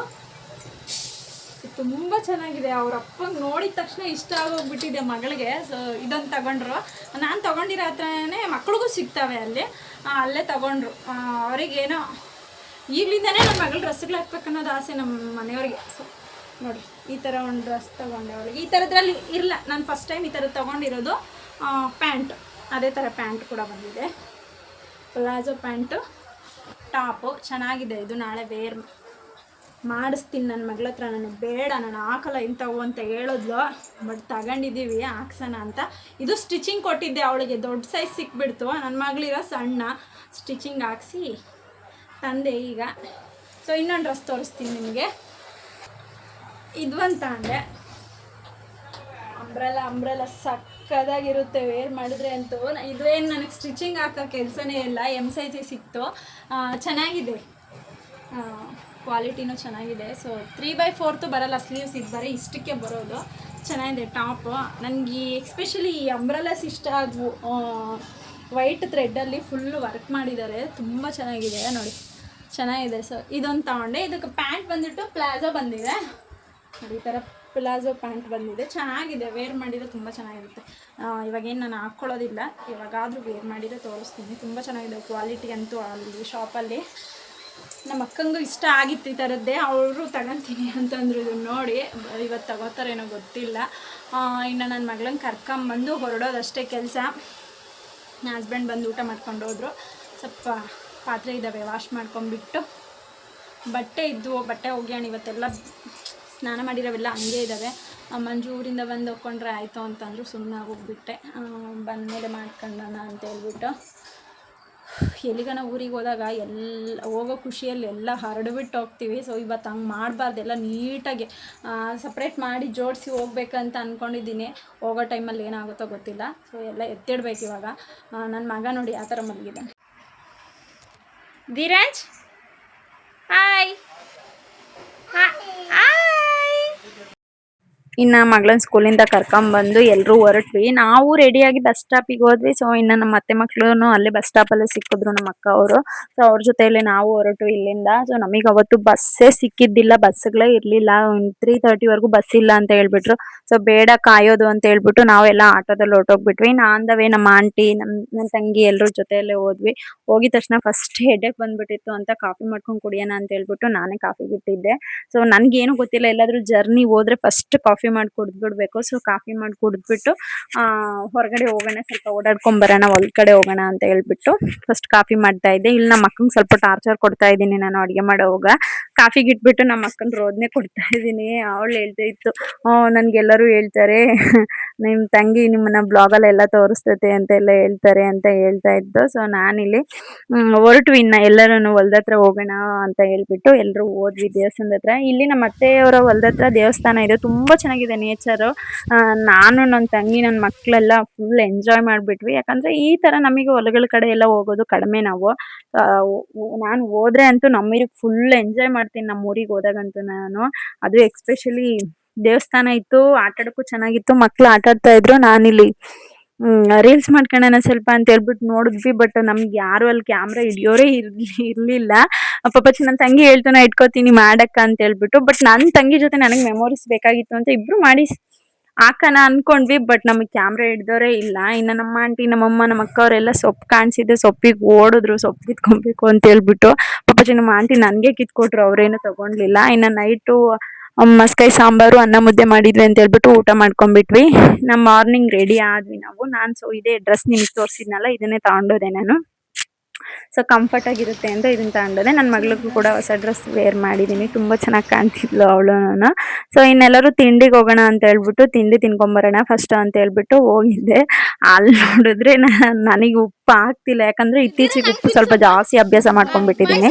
ತುಂಬ ಚೆನ್ನಾಗಿದೆ. ಅವ್ರ ಅಪ್ಪಂಗೆ ನೋಡಿದ ತಕ್ಷಣ ಇಷ್ಟ ಆಗೋಗ್ಬಿಟ್ಟಿದೆ ಮಗಳಿಗೆ. ಸೊ ಇದೊಂದು ತಗೊಂಡ್ರು. ನಾನು ತೊಗೊಂಡಿರೋ ಹತ್ರನೇ ಮಕ್ಳಿಗೂ ಸಿಗ್ತವೆ ಅಲ್ಲೇ ತೊಗೊಂಡ್ರು. ಅವರಿಗೇನೋ ಈಗಲಿಂದನೇ ನನ್ನ ಮಗಳ ಡ್ರೆಸ್ಗಳು ಹಾಕ್ಬೇಕನ್ನೋದು ಆಸೆ ನಮ್ಮ ಮನೆಯವ್ರಿಗೆ. ಸೊ ನೋಡಿ, ಈ ಥರ ಒಂದು ಡ್ರೆಸ್ ತೊಗೊಂಡೆ ಅವಳಿಗೆ. ಈ ಥರದ್ರಲ್ಲಿ ಇರಲ್ಲ, ನಾನು ಫಸ್ಟ್ ಟೈಮ್ ಈ ಥರ ತೊಗೊಂಡಿರೋದು. ಪ್ಯಾಂಟ್ ಅದೇ ಥರ ಪ್ಯಾಂಟ್ ಕೂಡ ಬಂದಿದೆ, ಪ್ಲಾಜೋ ಪ್ಯಾಂಟು, ಟಾಪು ಚೆನ್ನಾಗಿದೆ. ಇದು ನಾಳೆ ವೇರ್ ಮಾಡಿಸ್ತೀನಿ ನನ್ನ ಮಗಳ ಹತ್ರ. ನನಗೆ ಬೇಡ, ನಾನು ಹಾಕಲ್ಲ ಇಂಥವು ಅಂತ ಹೇಳಿದ್ಲು, ಬಟ್ ತಗೊಂಡಿದ್ದೀವಿ ಹಾಕ್ಸೋಣ ಅಂತ. ಇದು ಸ್ಟಿಚಿಂಗ್ ಕೊಟ್ಟಿದ್ದೆ ಅವಳಿಗೆ, ದೊಡ್ಡ ಸೈಜ್ ಸಿಕ್ಬಿಡ್ತು, ನನ್ನ ಮಗಳಿರೋ ಸಣ್ಣ, ಸ್ಟಿಚಿಂಗ್ ಹಾಕ್ಸಿ ತಂದೆ ಈಗ. ಸೊ ಇನ್ನೊಂದು ಡ್ರೆಸ್ ತೋರಿಸ್ತೀನಿ ನಿಮಗೆ. ಇದು ಅಂತ ಅಂದೆ, ಅಂಬ್ರೆಲ್ಲ ಸಕ್ಕದಾಗಿರುತ್ತೆ ವೇರ್ ಮಾಡಿದ್ರೆ ಅಂತೂ. ಇದೇನು ನನಗೆ ಸ್ಟಿಚಿಂಗ್ ಹಾಕೋ ಕೆಲಸನೇ ಇಲ್ಲ, ಎಮ್ ಸೈಜೇ ಸಿಕ್ತು. ಚೆನ್ನಾಗಿದೆ, ಕ್ವಾಲಿಟಿನೂ ಚೆನ್ನಾಗಿದೆ. ಸೊ 3/4 ಬರೋಲ್ಲ ಸ್ಲೀವ್ಸ್, ಇದು ಬರೀ ಇಷ್ಟಕ್ಕೆ ಬರೋದು. ಚೆನ್ನಾಗಿದೆ ಟಾಪು. ನನಗೆ ಎಕ್ಸ್ಪೆಷಲಿ ಈ ಅಂಬ್ರೆಲಾಸ್ ಇಷ್ಟ ಆದವು. ವೈಟ್ ಥ್ರೆಡ್ಡಲ್ಲಿ ಫುಲ್ಲು ವರ್ಕ್ ಮಾಡಿದ್ದಾರೆ, ತುಂಬ ಚೆನ್ನಾಗಿದೆ ನೋಡಿ, ಚೆನ್ನಾಗಿದೆ. ಸೊ ಇದೊಂದು ತಗೊಂಡೆ. ಇದಕ್ಕೆ ಪ್ಯಾಂಟ್ ಬಂದುಬಿಟ್ಟು ಪ್ಲಾಜೋ ಬಂದಿದೆ ನೋಡಿ, ಈ ಥರ ಪ್ಲಾಜೋ ಪ್ಯಾಂಟ್ ಬಂದಿದೆ, ಚೆನ್ನಾಗಿದೆ. ವೇರ್ ಮಾಡಿದರೆ ತುಂಬ ಚೆನ್ನಾಗಿರುತ್ತೆ. ಇವಾಗೇನು ನಾನು ಹಾಕ್ಕೊಳ್ಳೋದಿಲ್ಲ, ಇವಾಗಾದರೂ ವೇರ್ ಮಾಡಿದರೆ ತೋರಿಸ್ತೀನಿ. ತುಂಬ ಚೆನ್ನಾಗಿದೆ ಕ್ವಾಲಿಟಿ ಅಂತೂ. ಅಲ್ಲಿ ಶಾಪಲ್ಲಿ ನಮ್ಮ ಅಕ್ಕಂಗೂ ಇಷ್ಟ ಆಗಿತ್ತು ಈ ಥರದ್ದೇ, ಅವರು ತಗೊತೀನಿ ಅಂತಂದ್ರು. ಇದನ್ನು ನೋಡಿ ಇವತ್ತು ತಗೋತಾರೇನೋ ಗೊತ್ತಿಲ್ಲ. ಇನ್ನು ನನ್ನ ಮಗಳನ್ನ ಕರ್ಕೊಂಬಂದು ಹೊರಡೋದಷ್ಟೇ ಕೆಲಸ. ನನ್ನ ಹಸ್ಬೆಂಡ್ ಬಂದು ಊಟ ಮಾಡ್ಕೊಂಡು ಹೋದ್ರು. ಸ್ವಲ್ಪ ಪಾತ್ರೆ ಇದ್ದಾವೆ, ವಾಶ್ ಮಾಡ್ಕೊಂಬಿಟ್ಟು, ಬಟ್ಟೆ ಇದ್ದವು, ಬಟ್ಟೆ ಒಗ್ಯಾಣ. ಇವತ್ತೆಲ್ಲ ಸ್ನಾನ ಮಾಡಿರೋವೆಲ್ಲ ಹಂಗೆ ಇದ್ದಾವೆ. ಮಂಜು ಊರಿಂದ ಬಂದು ಹೋಗ್ಕೊಂಡ್ರೆ ಆಯಿತು ಅಂತಂದರು, ಸುಮ್ಮನೆ ಹೋಗ್ಬಿಟ್ಟೆ. ಬಂದಮೇಲೆ ಮಾಡ್ಕೊಂಡೋಣ ಅಂತ ಹೇಳ್ಬಿಟ್ಟು ಎಲ್ಲಿಗನ ಊರಿಗೆ ಹೋದಾಗ ಎಲ್ಲ ಹೋಗೋ ಖುಷಿಯಲ್ಲಿ ಎಲ್ಲ ಹರಡ್ಬಿಟ್ಟು ಹೋಗ್ತೀವಿ. ಸೊ ಇವತ್ತು ಹಂಗೆ ಮಾಡಬಾರ್ದು, ಎಲ್ಲ ನೀಟಾಗಿ ಸಪ್ರೇಟ್ ಮಾಡಿ ಜೋಡಿಸಿ ಹೋಗ್ಬೇಕಂತ ಅಂದ್ಕೊಂಡಿದ್ದೀನಿ. ಹೋಗೋ ಟೈಮಲ್ಲಿ ಏನಾಗುತ್ತೋ ಗೊತ್ತಿಲ್ಲ. ಸೊ ಎಲ್ಲ ಎತ್ತಿಡ್ಬೇಕು ಇವಾಗ. ನನ್ನ ಮಗ ನೋಡಿ ಆ ಥರ ಮಲಗಿದೆ. Dheeraj hi hi. ಇನ್ನು ಮಗಳನ್ನ ಸ್ಕೂಲಿಂದ ಕರ್ಕೊಂಬಂದು ಎಲ್ಲರೂ ಹೊರಟ್ವಿ. ನಾವು ರೆಡಿಯಾಗಿ ಬಸ್ ಸ್ಟಾಪಿಗೆ ಹೋದ್ವಿ. ಸೊ ಇನ್ನು ನಮ್ಮ ಅತ್ತೆ ಮಕ್ಕಳು ಅಲ್ಲೇ ಬಸ್ ಸ್ಟಾಪಲ್ಲೇ ಸಿಕ್ಕಿದ್ರು ನಮ್ಮ ಅಕ್ಕ ಅವರು. ಸೊ ಅವ್ರ ಜೊತೆಯಲ್ಲಿ ನಾವು ಹೊರಟು ಇಲ್ಲಿಂದ. ಸೊ ನಮಗೆ ಅವತ್ತು ಬಸ್ಸೇ ಸಿಕ್ಕಿದ್ದಿಲ್ಲ, ಬಸ್ಗಳೇ ಇರಲಿಲ್ಲ. 3:30ವರೆಗೂ ಬಸ್ ಇಲ್ಲ ಅಂತ ಹೇಳ್ಬಿಟ್ರು. ಸೊ ಬೇಡ ಕಾಯೋದು ಅಂತ ಹೇಳ್ಬಿಟ್ಟು ನಾವೆಲ್ಲ ಆಟೋದಲ್ಲಿ ಹೊರಟೋಗ್ಬಿಟ್ವಿ. ನಾಂದವೇ ನಮ್ಮ ಆಂಟಿ, ನನ್ನ ತಂಗಿ ಎಲ್ಲರ ಜೊತೆಯಲ್ಲೇ ಹೋದ್ವಿ. ಹೋಗಿದ ತಕ್ಷಣ ಫಸ್ಟ್ ಹೆಡ್ಡೇಕ್ ಬಂದ್ಬಿಟ್ಟಿತ್ತು ಅಂತ ಕಾಫಿ ಮಾಡ್ಕೊಂಡು ಕುಡಿಯೋಣ ಅಂತ ಹೇಳ್ಬಿಟ್ಟು ನಾನೇ ಕಾಫಿಗೆ ಇಟ್ಟಿದ್ದೆ. ಸೊ ನನಗೇನು ಗೊತ್ತಿಲ್ಲ, ಎಲ್ಲಾದರೂ ಜರ್ನಿ ಹೋದ್ರೆ ಫಸ್ಟ್ ಕಾಫಿ ಮಾಡಿ ಕುಡಿದ್ಬಿಡ್ಬೇಕು. ಸೊ ಕಾಫಿ ಮಾಡಿ ಕುಡಿದ್ಬಿಟ್ಟು ಹೊರಗಡೆ ಹೋಗೋಣ, ಸ್ವಲ್ಪ ಓಡಾಡ್ಕೊಂಬರೋಣ, ಒಳಗಡೆ ಹೋಗೋಣ ಅಂತ ಹೇಳ್ಬಿಟ್ಟು ಫಸ್ಟ್ ಕಾಫಿ ಮಾಡ್ತಾ ಇದ್ದೆ. ಇಲ್ಲಿ ನಮ್ಮ ಅಕ್ಕಂಗೆ ಸ್ವಲ್ಪ ಟಾರ್ಚರ್ ಕೊಡ್ತಾ ಇದ್ದೀನಿ ನಾನು ಅಡುಗೆ ಮಾಡೋವಾಗ. ಕಾಫಿಗೆ ಇಟ್ಬಿಟ್ಟು ನಮ್ಮ ಅಕ್ಕನ ರೋದನೆ ಕೊಡ್ತಾ ಇದ್ದೀನಿ. ಅವಳು ಹೇಳ್ತಾ ಇತ್ತು, ನನಗೆಲ್ಲರೂ ಹೇಳ್ತಾರೆ ನಿಮ್ಮ ತಂಗಿ ನಿಮ್ಮನ್ನ ಬ್ಲಾಗಲ್ಲೆಲ್ಲ ತೋರಿಸ್ತೈತೆ ಅಂತೆಲ್ಲ ಹೇಳ್ತಾರೆ ಅಂತ ಹೇಳ್ತಾ ಇದ್ದು. ಸೊ ನಾನಿಲ್ಲಿ ಹೊರಟು ಇನ್ನು ಎಲ್ಲರೂ ಹೊಲ್ದ ಹತ್ರ ಹೋಗೋಣ ಅಂತ ಹೇಳ್ಬಿಟ್ಟು ಎಲ್ಲರೂ ಹೋದ್ವಿ ದೇವಸ್ಥಾನದ ಹತ್ರ. ಇಲ್ಲಿ ನಮ್ಮ ಅತ್ತೆಯವರ ಹೊಲ್ದ ಹತ್ರ ದೇವಸ್ಥಾನ ಇದೆ, ತುಂಬ ಚೆನ್ನಾಗಿದೆ ನೇಚರು. ನಾನು ನನ್ನ ತಂಗಿ ನನ್ನ ಮಕ್ಕಳೆಲ್ಲ ಫುಲ್ ಎಂಜಾಯ್ ಮಾಡಿಬಿಟ್ವಿ. ಯಾಕಂದರೆ ಈ ಥರ ನಮಗೆ ಹೊಲಗಳ ಕಡೆ ಎಲ್ಲ ಹೋಗೋದು ಕಡಿಮೆ ನಾವು. ನಾನು ಹೋದ್ರೆ ಅಂತೂ ನಮ್ಮೂರಿಗೆ ಫುಲ್ ಎಂಜಾಯ್ ಮಾಡ್ತೀನಿ, ನಮ್ಮ ಊರಿಗೆ ಹೋದಾಗಂತೂ ನಾನು. ಅದು ಎಕ್ಸ್ಪೆಷಲಿ ದೇವಸ್ಥಾನ ಇತ್ತು, ಆಟಾಡೋಕ್ಕೂ ಚೆನ್ನಾಗಿತ್ತು, ಮಕ್ಕಳು ಆಟಾಡ್ತಾ ಇದ್ರು. ನಾನಿಲ್ಲಿ ರೀಲ್ಸ್ ಮಾಡ್ಕೊಳ್ಳೋಣ ಸ್ವಲ್ಪ ಅಂತ ಹೇಳ್ಬಿಟ್ಟು ನೋಡಿದ್ವಿ. ಬಟ್ ನಮ್ಗೆ ಯಾರು ಅಲ್ಲಿ ಕ್ಯಾಮ್ರಾ ಹಿಡಿಯೋರೇ ಇರಲಿಲ್ಲ. ಪಾಪಚ್ಚಿ ನನ್ನ ತಂಗಿ ಹೇಳ್ತು ನಾ ಇಟ್ಕೋತೀನಿ ಮಾಡಕ್ಕ ಅಂತ ಹೇಳ್ಬಿಟ್ಟು. ಬಟ್ ನನ್ನ ತಂಗಿ ಜೊತೆ ನನಗೆ ಮೆಮೊರೀಸ್ ಬೇಕಾಗಿತ್ತು ಅಂತ ಇಬ್ರು ಮಾಡಿ ಹಾಕೋಣ ಅನ್ಕೊಂಡ್ವಿ. ಬಟ್ ನಮಗೆ ಕ್ಯಾಮ್ರಾ ಹಿಡ್ದೋರೇ ಇಲ್ಲ. ಇನ್ನು ನಮ್ಮ ಆಂಟಿ, ನಮ್ಮಮ್ಮ, ನಮ್ಮ ಅಕ್ಕ ಅವರೆಲ್ಲ ಸೊಪ್ಪು ಕಾಣಿಸಿದೆ, ಸೊಪ್ಪಿಗೆ ಓಡಿದ್ರು, ಸೊಪ್ಪು ಕಿತ್ಕೊಬೇಕು ಅಂತ ಹೇಳ್ಬಿಟ್ಟು. ಪಾಪಚ್ಚಿ ನಮ್ಮ ಆಂಟಿ ನನಗೆ ಕಿತ್ಕೊಟ್ರು, ಅವರೇನು ತಗೊಂಡ್ಲಿಲ್ಲ. ಇನ್ನು ನೈಟು ಮಸ್ಕಾಯಿ ಸಾಂಬಾರು, ಅನ್ನ ಮುದ್ದೆ ಮಾಡಿದ್ವಿ ಅಂತ ಹೇಳ್ಬಿಟ್ಟು ಊಟ ಮಾಡ್ಕೊಂಡ್ಬಿಟ್ವಿ. ನಮ್ಮ ಮಾರ್ನಿಂಗ್ ರೆಡಿ ಆದ್ವಿ ನಾವು. ನಾನು ಸೊ ಇದೇ ಡ್ರೆಸ್ ನಿಮಗೆ ತೋರಿಸಿದ್ನಲ್ಲ, ಇದನ್ನೇ ತಗೊಂಡೋದೆ ನಾನು. ಸೊ ಕಂಫರ್ಟ್ ಆಗಿರುತ್ತೆ ಅಂತ ಇದನ್ನ ತಗೊಂಡೋದೆ. ನನ್ನ ಮಗಳಿಗೂ ಕೂಡ ಹೊಸ ಡ್ರೆಸ್ ವೇರ್ ಮಾಡಿದ್ದೀನಿ, ತುಂಬ ಚೆನ್ನಾಗಿ ಕಾಣ್ತಿದ್ಲು ಅವಳು. ಸೊ ಇನ್ನೆಲ್ಲರೂ ತಿಂಡಿಗೆ ಹೋಗೋಣ ಅಂತ ಹೇಳ್ಬಿಟ್ಟು ತಿಂಡಿ ತಿನ್ಕೊಂಬರೋಣ ಫಸ್ಟ್ ಅಂತ ಹೇಳ್ಬಿಟ್ಟು ಹೋಗಿದ್ದೆ. ಅಲ್ಲಿ ನೋಡಿದ್ರೆ ನನಗೆ ಉಪ್ಪು ಆಗ್ತಿಲ್ಲ, ಯಾಕಂದರೆ ಇತ್ತೀಚೆಗೆ ಉಪ್ಪು ಸ್ವಲ್ಪ ಜಾಸ್ತಿ ಅಭ್ಯಾಸ ಮಾಡ್ಕೊಂಡ್ಬಿಟ್ಟಿದ್ದೀನಿ.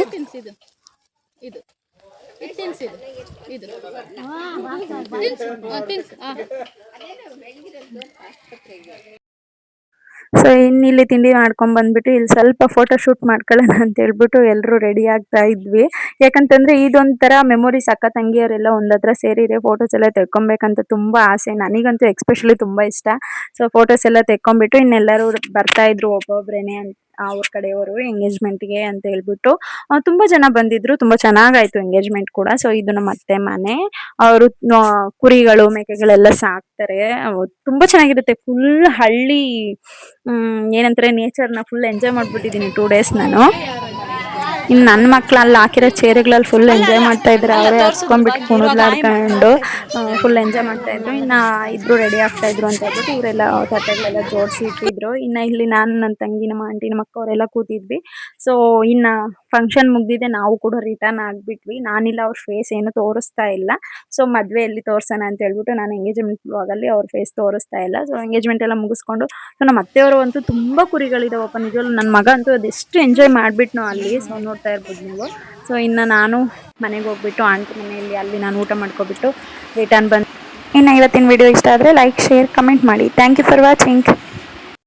ಸೊ ಇನ್ನಿಲ್ಲಿ ತಿಂಡಿ ಮಾಡ್ಕೊಂಡು ಬಂದ್ಬಿಟ್ಟು ಇಲ್ಲಿ ಸ್ವಲ್ಪ ಫೋಟೋ ಶೂಟ್ ಮಾಡ್ಕೊಳ್ಳೋಣ ಅಂತ ಹೇಳ್ಬಿಟ್ಟು ಎಲ್ಲರೂ ರೆಡಿ ಆಗ್ತಾ ಇದ್ವಿ. ಯಾಕಂತಂದರೆ ಇದೊಂಥರ ಮೆಮೊರೀಸ್. ಅಕ್ಕ ತಂಗಿಯರೆಲ್ಲ ಒಂದತ್ರ ಸೇರಿದ್ರೆ ಫೋಟೋಸ್ ಎಲ್ಲ ತೆಕ್ಕೊಬೇಕಂತ ತುಂಬ ಆಸೆ, ನನಗಂತೂ ಎಕ್ಸ್ಪೆಷಲಿ ತುಂಬ ಇಷ್ಟ. ಸೊ ಫೋಟೋಸ್ ಎಲ್ಲ ತೆಕ್ಕೊಂಬಿಟ್ಟು ಇನ್ನೆಲ್ಲರೂ ಬರ್ತಾಯಿದ್ರು ಒಬ್ಬೊಬ್ಬರೇನೆ ಅವ್ರ ಕಡೆಯವರು ಎಂಗೇಜ್ಮೆಂಟ್ಗೆ ಅಂತ ಹೇಳ್ಬಿಟ್ಟು. ತುಂಬ ಜನ ಬಂದಿದ್ರು, ತುಂಬ ಚೆನ್ನಾಗಾಯಿತು ಎಂಗೇಜ್ಮೆಂಟ್ ಕೂಡ. ಸೊ ಇದು ನಮ್ಮ ಅತ್ತೆ ಮನೆ, ಅವರು ಕುರಿಗಳು ಮೇಕೆಗಳೆಲ್ಲ ಸಾಕ್ತಾರೆ. ತುಂಬ ಚೆನ್ನಾಗಿರುತ್ತೆ, ಫುಲ್ ಹಳ್ಳಿ ಏನಂತಾರೆ ನೇಚರ್ನ ಫುಲ್ ಎಂಜಾಯ್ ಮಾಡಿಬಿಟ್ಟಿದ್ದೀನಿ 2 ಡೇಸ್ ನಾನು. ಇನ್ನು ನನ್ನ ಮಕ್ಳು ಅಲ್ಲಿ ಹಾಕಿರೋ ಚೇರುಗಳಲ್ಲಿ ಫುಲ್ ಎಂಜಾಯ್ ಮಾಡ್ತಾ ಇದ್ರು. ಅವರೇ ಹಚ್ಕೊಂಡ್ಬಿಟ್ಟು ಕುಣಿದ್ಲಾಡ್ಕೊಂಡು ಫುಲ್ ಎಂಜಾಯ್ ಮಾಡ್ತಾ ಇದ್ರು. ಇನ್ನು ಇಬ್ಬರು ರೆಡಿ ಆಗ್ತಾ ಇದ್ರು ಅಂತ ಹೇಳ್ಬಿಟ್ಟು ಇವರೆಲ್ಲ ತಟ್ಟೆಗಳೆಲ್ಲ ಜೋಡಿಸಿ ಇಟ್ಟಿದ್ರು. ಇನ್ನು ಇಲ್ಲಿ ನಾನು, ನನ್ನ ತಂಗಿ, ನಮ್ಮ ಆಂಟಿ, ನಮ್ಮ ಅಕ್ಕ ಅವರೆಲ್ಲ ಕೂತಿದ್ವಿ. ಸೊ ಇನ್ನು ಫಂಕ್ಷನ್ ಮುಗ್ದಿದೆ, ನಾವು ಕೂಡ ರಿಟರ್ನ್ ಆಗಿಬಿಟ್ವಿ. ನಾನಿಲ್ಲ, ಅವ್ರ ಫೇಸ್ ಏನು ತೋರಿಸ್ತಾ ಇಲ್ಲ. ಸೊ ಮದುವೆಯಲ್ಲಿ ತೋರಿಸೋಣ ಅಂತ ಹೇಳ್ಬಿಟ್ಟು ನಾನು ಎಂಗೇಜ್ಮೆಂಟ್ ಬ್ಲಾಗಲ್ಲಿ ಅವ್ರ ಫೇಸ್ ತೋರಿಸ್ತಾ ಇಲ್ಲ. ಸೊ ಎಂಗೇಜ್ಮೆಂಟ್ ಎಲ್ಲ ಮುಗಿಸ್ಕೊಂಡು, ಸೊ ನಮ್ಮ ಅತ್ತೆಯವರು ಅಂತೂ ತುಂಬ ಕುರಿಗಳಿದಾವಪ್ಪ ನಿಜವಲ್ಲೂ. ನನ್ನ ಮಗ ಅಂತೂ ಅದೆಷ್ಟು ಎಂಜಾಯ್ ಮಾಡಿಬಿಟ್ನೋ ಅಲ್ಲಿ. ಸೊ ನೋಡ್ತಾ ಇರ್ಬೋದು ನೀವು. ಸೊ ಇನ್ನು ನಾನು ಮನೆಗೆ ಹೋಗ್ಬಿಟ್ಟು ಆಂಟಿ ಮನೆಯಲ್ಲಿ ಅಲ್ಲಿ ನಾನು ಊಟ ಮಾಡ್ಕೊಬಿಟ್ಟು ರಿಟರ್ನ್ ಬಂದು. ಇನ್ನು ಇವತ್ತಿನ ವಿಡಿಯೋ ಇಷ್ಟ ಆದರೆ ಲೈಕ್, ಶೇರ್, ಕಮೆಂಟ್ ಮಾಡಿ. Thank you for watching.